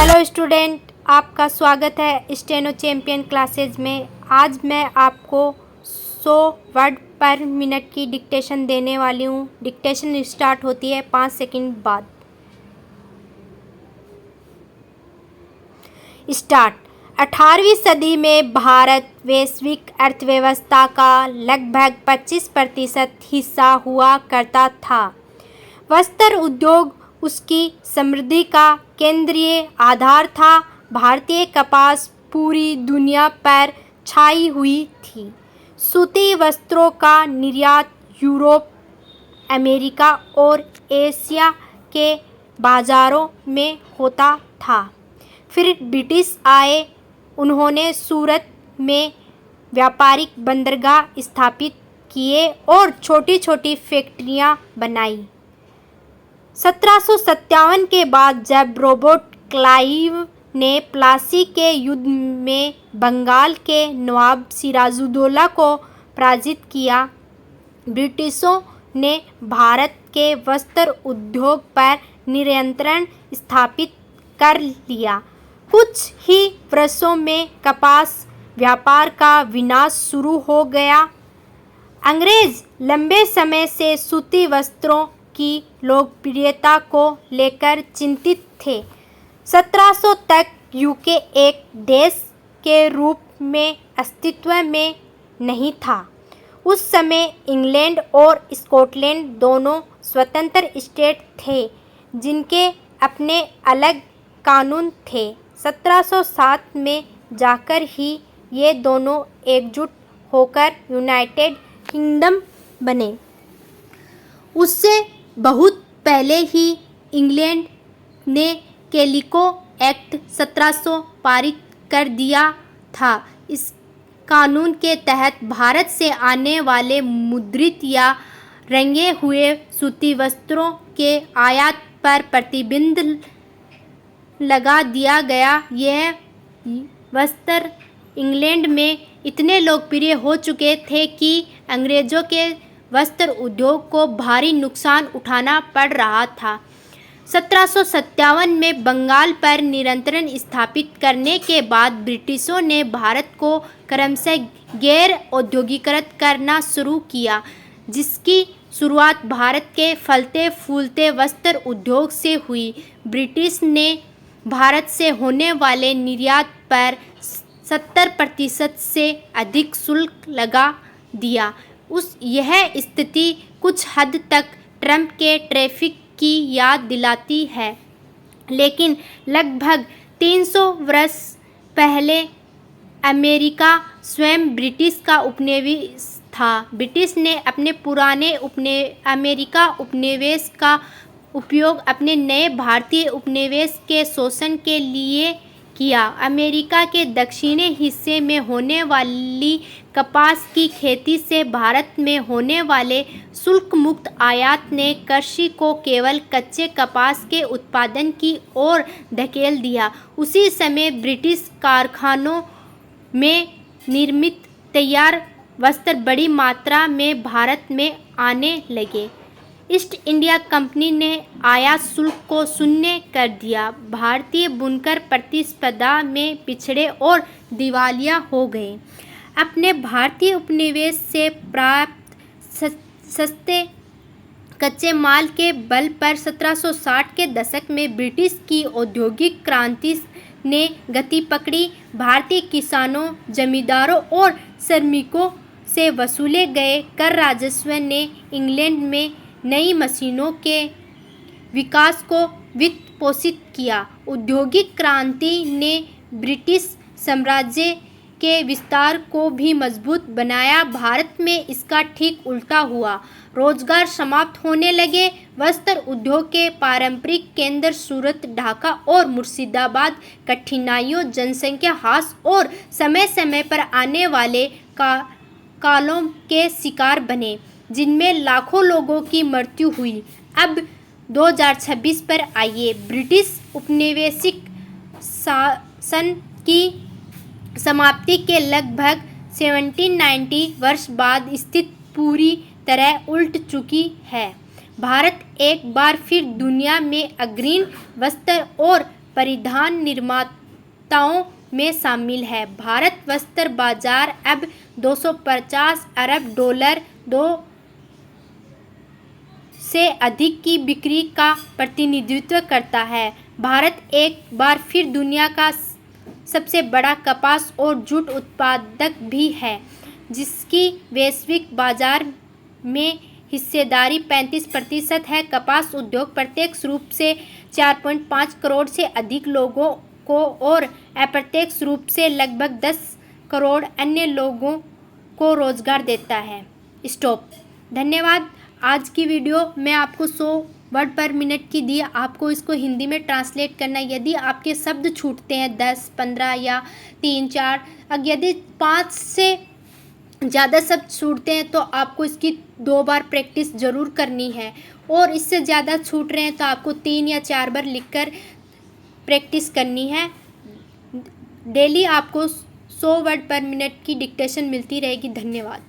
Hello student, आपका स्वागत है स्टेनो चैम्पियन क्लासेज में। आज मैं आपको 100 वर्ड पर मिनट की डिक्टेशन देने वाली हूँ। डिक्टेशन स्टार्ट होती है 5 सेकंड बाद। स्टार्ट। 18वीं सदी में भारत वैश्विक अर्थव्यवस्था का लगभग 25% हिस्सा हुआ करता था। वस्त्र उद्योग उसकी समृद्धि का केंद्रीय आधार था। भारतीय कपास पूरी दुनिया पर छाई हुई थी। सूती वस्त्रों का निर्यात यूरोप, अमेरिका और एशिया के बाज़ारों में होता था। फिर ब्रिटिश आए। उन्होंने सूरत में व्यापारिक बंदरगाह स्थापित किए और छोटी छोटी फैक्ट्रियां बनाई। 1757 के बाद जब रॉबर्ट क्लाइव ने प्लासी के युद्ध में बंगाल के नवाब सिराजुद्दौला को पराजित किया, ब्रिटिशों ने भारत के वस्त्र उद्योग पर नियंत्रण स्थापित कर लिया। कुछ ही वर्षों में कपास व्यापार का विनाश शुरू हो गया। अंग्रेज लंबे समय से सूती वस्त्रों की लोकप्रियता को लेकर चिंतित थे। 1700 तक यूके एक देश के रूप में अस्तित्व में नहीं था। उस समय इंग्लैंड और स्कॉटलैंड दोनों स्वतंत्र स्टेट थे जिनके अपने अलग कानून थे। 1707 में जाकर ही ये दोनों एकजुट होकर यूनाइटेड किंगडम बने। उससे बहुत पहले ही इंग्लैंड ने कैलिको एक्ट 1700 पारित कर दिया था। इस कानून के तहत भारत से आने वाले मुद्रित या रंगे हुए सूती वस्त्रों के आयात पर प्रतिबंध लगा दिया गया। यह वस्त्र इंग्लैंड में इतने लोकप्रिय हो चुके थे कि अंग्रेज़ों के वस्त्र उद्योग को भारी नुकसान उठाना पड़ रहा था। 1757 में बंगाल पर नियंत्रण स्थापित करने के बाद ब्रिटिशों ने भारत को क्रमशः गैर औद्योगिकृत करना शुरू किया, जिसकी शुरुआत भारत के फलते फूलते वस्त्र उद्योग से हुई। ब्रिटिश ने भारत से होने वाले निर्यात पर 70% से अधिक शुल्क लगा दिया। यह स्थिति कुछ हद तक ट्रंप के टैरिफ की याद दिलाती है, लेकिन लगभग 300 वर्ष पहले अमेरिका स्वयं ब्रिटिश का उपनिवेश था। ब्रिटिश ने अपने पुराने अमेरिका उपनिवेश का उपयोग अपने नए भारतीय उपनिवेश के शोषण के लिए किया। अमेरिका के दक्षिणी हिस्से में होने वाली कपास की खेती से भारत में होने वाले शुल्क मुक्त आयात ने कृषि को केवल कच्चे कपास के उत्पादन की ओर धकेल दिया। उसी समय ब्रिटिश कारखानों में निर्मित तैयार वस्त्र बड़ी मात्रा में भारत में आने लगे। ईस्ट इंडिया कंपनी ने आयात शुल्क को शून्य कर दिया। भारतीय बुनकर प्रतिस्पर्धा में पिछड़े और दिवालिया हो गए। अपने भारतीय उपनिवेश से प्राप्त सस्ते कच्चे माल के बल पर 1760 के दशक में ब्रिटिश की औद्योगिक क्रांति ने गति पकड़ी। भारतीय किसानों, जमींदारों और श्रमिकों से वसूले गए कर राजस्व ने इंग्लैंड में नई मशीनों के विकास को वित्त पोषित किया। औद्योगिक क्रांति ने ब्रिटिश साम्राज्य के विस्तार को भी मजबूत बनाया। भारत में इसका ठीक उल्टा हुआ। रोजगार समाप्त होने लगे। वस्त्र उद्योग के पारंपरिक केंद्र सूरत, ढाका और मुर्शिदाबाद कठिनाइयों, जनसंख्या ह्रास और समय समय पर आने वाले कालों के शिकार बने, जिनमें लाखों लोगों की मृत्यु हुई। अब 2026 पर आइए। ब्रिटिश उपनिवेशिक शासन की समाप्ति के लगभग 1790 वर्ष बाद स्थिति पूरी तरह उलट चुकी है। भारत एक बार फिर दुनिया में अग्रणी वस्त्र और परिधान निर्माताओं में शामिल है। भारत वस्त्र बाजार अब 250 अरब डॉलर से अधिक की बिक्री का प्रतिनिधित्व करता है। भारत एक बार फिर दुनिया का सबसे बड़ा कपास और जूट उत्पादक भी है, जिसकी वैश्विक बाजार में हिस्सेदारी 35% है। कपास उद्योग प्रत्यक्ष रूप से 4.5 करोड़ से अधिक लोगों को और अप्रत्यक्ष रूप से लगभग 10 करोड़ अन्य लोगों को रोजगार देता है। स्टॉप। धन्यवाद। आज की वीडियो मैं आपको 100 वर्ड पर मिनट की दी, आपको इसको हिंदी में ट्रांसलेट करना है। यदि आपके शब्द छूटते हैं 10, 15 या 3, 4, यदि 5 से ज़्यादा शब्द छूटते हैं तो आपको इसकी 2 बार प्रैक्टिस ज़रूर करनी है, और इससे ज़्यादा छूट रहे हैं तो आपको 3 या 4 बार लिखकर प्रैक्टिस करनी है। डेली आपको 100 वर्ड पर मिनट की डिक्टेशन मिलती रहेगी। धन्यवाद।